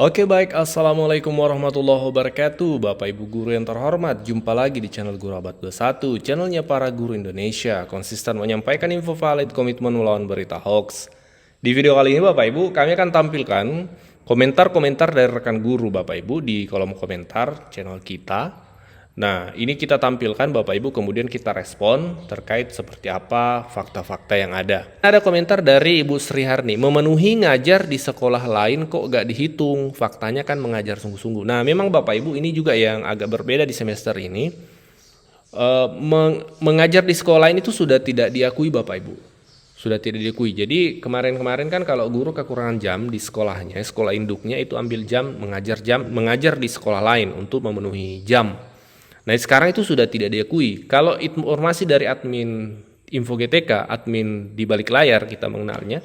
Oke baik, Assalamualaikum warahmatullahi wabarakatuh Bapak Ibu Guru yang terhormat. Jumpa lagi di channel Guru Abad 21, channelnya para guru Indonesia, konsisten menyampaikan info valid, komitmen melawan berita hoax. Di video kali ini Bapak Ibu, kami akan tampilkan komentar-komentar dari rekan guru Bapak Ibu di kolom komentar channel kita. Nah, ini kita tampilkan Bapak Ibu, kemudian kita respon terkait seperti apa fakta-fakta yang ada. Ada komentar dari Ibu Sri Harni, memenuhi ngajar di sekolah lain kok gak dihitung, faktanya kan mengajar sungguh-sungguh. Nah, memang Bapak Ibu ini juga yang agak berbeda di semester ini. Mengajar di sekolah ini tuh sudah tidak diakui Bapak Ibu. Sudah tidak diakui. Jadi kemarin-kemarin kan kalau guru kekurangan jam di sekolahnya, sekolah induknya itu ambil jam, mengajar di sekolah lain untuk memenuhi jam. Nah sekarang itu sudah tidak diakui. Kalau informasi dari admin Info GTK, admin di balik layar kita mengenalnya,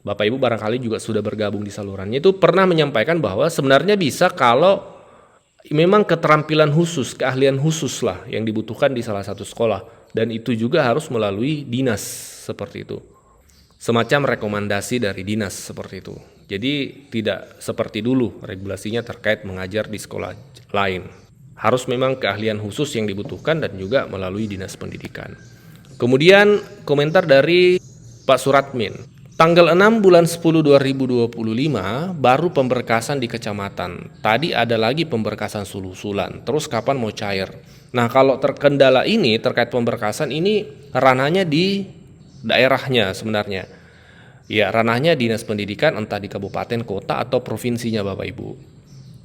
Bapak Ibu barangkali juga sudah bergabung di salurannya, itu pernah menyampaikan bahwa sebenarnya bisa kalau memang keterampilan khusus, keahlian khusus lah yang dibutuhkan di salah satu sekolah. Dan itu juga harus melalui dinas seperti itu. Semacam rekomendasi dari dinas seperti itu. Jadi tidak seperti dulu regulasinya terkait mengajar di sekolah lain. Harus memang keahlian khusus yang dibutuhkan dan juga melalui dinas pendidikan. Kemudian komentar dari Pak Suratmin. Tanggal 6 bulan 10 2025 baru pemberkasan di kecamatan. Tadi ada lagi pemberkasan susulan. Terus kapan mau cair? Nah kalau terkendala ini terkait pemberkasan ini ranahnya di daerahnya sebenarnya. Ya ranahnya dinas pendidikan entah di kabupaten, kota atau provinsinya Bapak Ibu.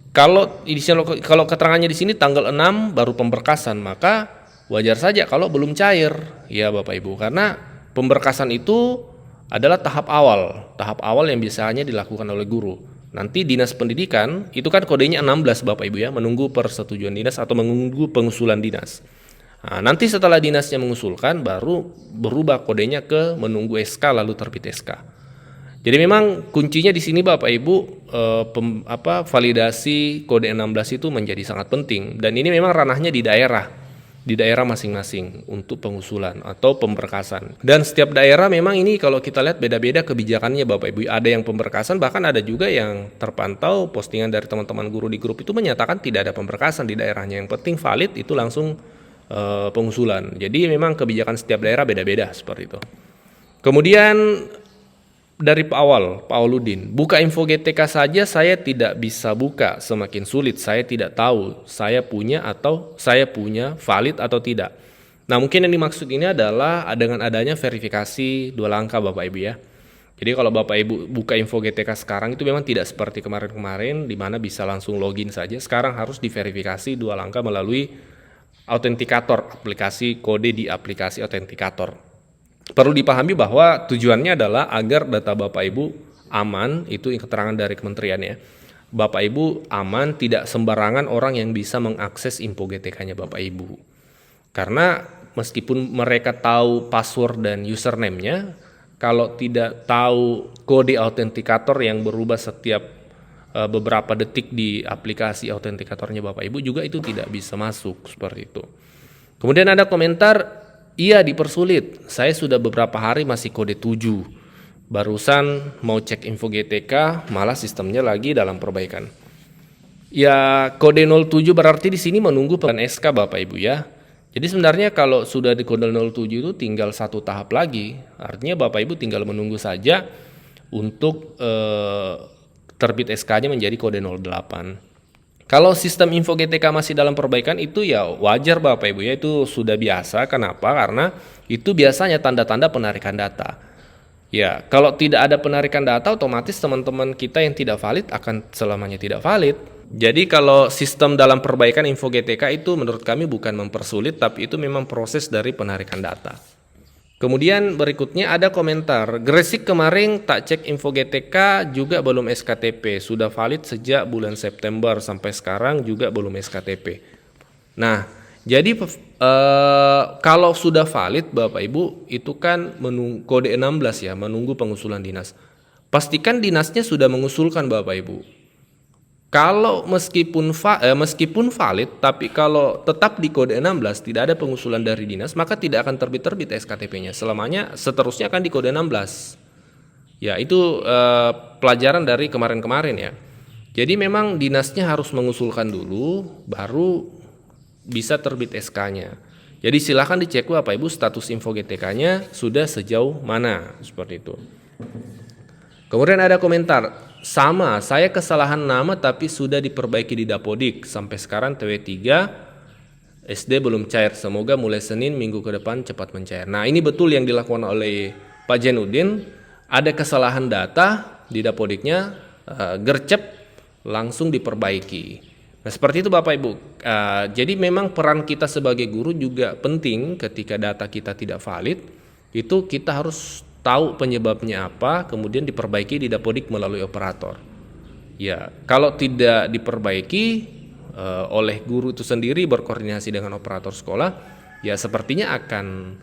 Kalau keterangannya di sini tanggal 6 baru pemberkasan, maka wajar saja kalau belum cair, ya Bapak Ibu, karena pemberkasan itu adalah tahap awal yang biasanya dilakukan oleh guru. Nanti dinas pendidikan itu kan kodenya 16 Bapak Ibu ya, menunggu persetujuan dinas atau menunggu pengusulan dinas. Nah, nanti setelah dinasnya mengusulkan baru berubah kodenya ke menunggu SK lalu terbit SK. Jadi memang kuncinya di sini Bapak Ibu validasi kode 16 itu menjadi sangat penting dan ini memang ranahnya di daerah masing-masing untuk pengusulan atau pemberkasan. Dan setiap daerah memang ini kalau kita lihat beda-beda kebijakannya Bapak Ibu. Ada yang pemberkasan, bahkan ada juga yang terpantau postingan dari teman-teman guru di grup itu menyatakan tidak ada pemberkasan di daerahnya. Yang penting valid itu langsung pengusulan. Jadi memang kebijakan setiap daerah beda-beda seperti itu. Kemudian dari Pak Auludin, buka info GTK saja saya tidak bisa buka, semakin sulit, saya tidak tahu saya punya valid atau tidak. Nah mungkin yang dimaksud ini adalah dengan adanya verifikasi 2 langkah Bapak Ibu ya. Jadi kalau Bapak Ibu buka info GTK sekarang itu memang tidak seperti kemarin-kemarin di mana bisa langsung login saja, sekarang harus diverifikasi 2 langkah melalui autentikator, aplikasi kode di aplikasi autentikator. Perlu dipahami bahwa tujuannya adalah agar data Bapak Ibu aman, itu keterangan dari kementerian ya. Bapak Ibu aman, tidak sembarangan orang yang bisa mengakses info GTK-nya Bapak Ibu. Karena meskipun mereka tahu password dan username-nya, kalau tidak tahu kode autentikator yang berubah setiap beberapa detik di aplikasi autentikatornya Bapak Ibu juga itu tidak bisa masuk seperti itu. Kemudian ada komentar, iya dipersulit, saya sudah beberapa hari masih kode 7. Barusan mau cek info GTK, malah sistemnya lagi dalam perbaikan. Ya kode 07 berarti di sini menunggu SK Bapak Ibu ya. Jadi sebenarnya kalau sudah di kode 07 itu tinggal 1 tahap lagi. Artinya Bapak Ibu tinggal menunggu saja untuk terbit SK-nya menjadi kode 08. Kalau sistem info GTK masih dalam perbaikan itu ya wajar Bapak Ibu ya, itu sudah biasa. Kenapa? Karena itu biasanya tanda-tanda penarikan data. Ya, kalau tidak ada penarikan data otomatis teman-teman kita yang tidak valid akan selamanya tidak valid. Jadi kalau sistem dalam perbaikan info GTK itu menurut kami bukan mempersulit, tapi itu memang proses dari penarikan data. Kemudian berikutnya ada komentar, Gresik kemarin tak cek info GTK juga belum SKTP, sudah valid sejak bulan September sampai sekarang juga belum SKTP. Nah, jadi kalau sudah valid Bapak Ibu itu kan kode 16 ya, menunggu pengusulan dinas. Pastikan dinasnya sudah mengusulkan Bapak Ibu. Kalau meskipun valid, tapi kalau tetap di kode 16 tidak ada pengusulan dari dinas, maka tidak akan terbit SKTP-nya. Seterusnya akan di kode 16. Ya, itu pelajaran dari kemarin-kemarin ya. Jadi memang dinasnya harus mengusulkan dulu, baru bisa terbit SK-nya. Jadi silakan dicek Bapak Ibu status info GTK-nya sudah sejauh mana, seperti itu. Kemudian ada komentar, sama, saya kesalahan nama tapi sudah diperbaiki di Dapodik, sampai sekarang TW3 SD belum cair, semoga mulai Senin minggu ke depan cepat mencair. Nah ini betul yang dilakukan oleh Pak Jainuddin, ada kesalahan data di Dapodiknya, gercep langsung diperbaiki. Nah seperti itu Bapak Ibu. Jadi memang peran kita sebagai guru juga penting ketika data kita tidak valid, itu kita harus tahu penyebabnya apa, kemudian diperbaiki di Dapodik melalui operator. Ya, kalau tidak diperbaiki oleh guru itu sendiri berkoordinasi dengan operator sekolah, ya sepertinya akan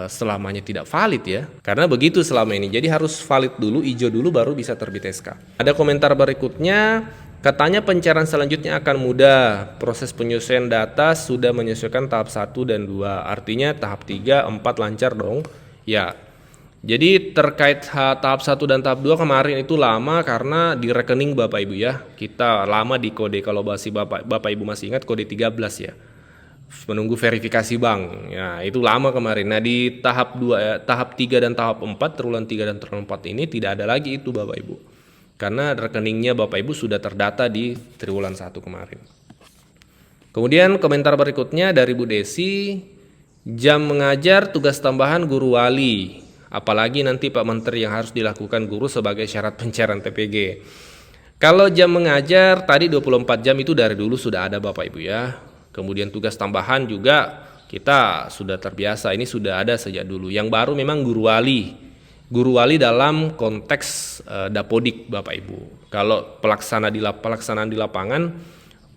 selamanya tidak valid ya, karena begitu selama ini. Jadi harus valid dulu, hijau dulu baru bisa terbit SK. Ada komentar berikutnya, katanya pencairan selanjutnya akan mudah, proses penyesuaian data sudah menyesuaikan tahap 1 dan 2, artinya tahap 3, 4 lancar dong. Ya, jadi terkait tahap 1 dan tahap 2 kemarin itu lama karena di rekening Bapak Ibu ya, kita lama di kode, kalau masih Bapak Ibu masih ingat kode 13 ya, menunggu verifikasi bank. Ya, itu lama kemarin. Nah, di tahap 2 tahap 3 dan tahap 4, triwulan 3 dan triwulan 4 ini tidak ada lagi itu Bapak Ibu. Karena rekeningnya Bapak Ibu sudah terdata di triwulan 1 kemarin. Kemudian komentar berikutnya dari Bu Desi, jam mengajar tugas tambahan guru wali, apalagi nanti Pak Menteri yang harus dilakukan guru sebagai syarat pencairan TPG. Kalau jam mengajar tadi 24 jam itu dari dulu sudah ada Bapak Ibu ya. Kemudian tugas tambahan juga kita sudah terbiasa, ini sudah ada sejak dulu. Yang baru memang guru wali. Guru wali dalam konteks Dapodik Bapak Ibu. Kalau pelaksanaan di lapangan,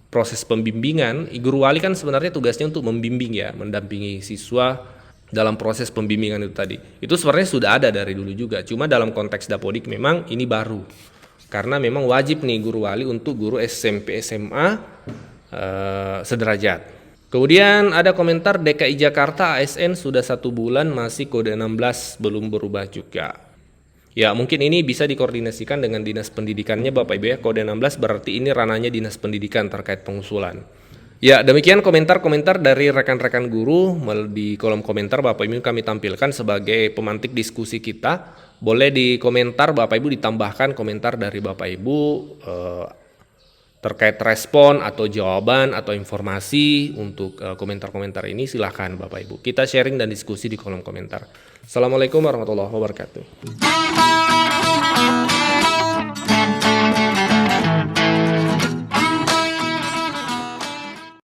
proses pembimbingan, guru wali kan sebenarnya tugasnya untuk membimbing ya, mendampingi siswa dalam proses pembimbingan itu tadi. Itu sebenarnya sudah ada dari dulu juga, cuma dalam konteks Dapodik memang ini baru. Karena memang wajib nih guru wali untuk guru SMP SMA sederajat. Kemudian ada komentar, DKI Jakarta ASN sudah 1 bulan masih kode 16 belum berubah juga. Ya mungkin ini bisa dikoordinasikan dengan dinas pendidikannya Bapak Ibu ya, kode 16 berarti ini ranahnya dinas pendidikan terkait pengusulan. Ya demikian komentar-komentar dari rekan-rekan guru di kolom komentar Bapak Ibu kami tampilkan sebagai pemantik diskusi kita. Boleh di komentar Bapak Ibu ditambahkan komentar dari Bapak Ibu terkait respon atau jawaban atau informasi untuk komentar-komentar ini, silahkan Bapak Ibu. Kita sharing dan diskusi di kolom komentar. Assalamualaikum warahmatullahi wabarakatuh.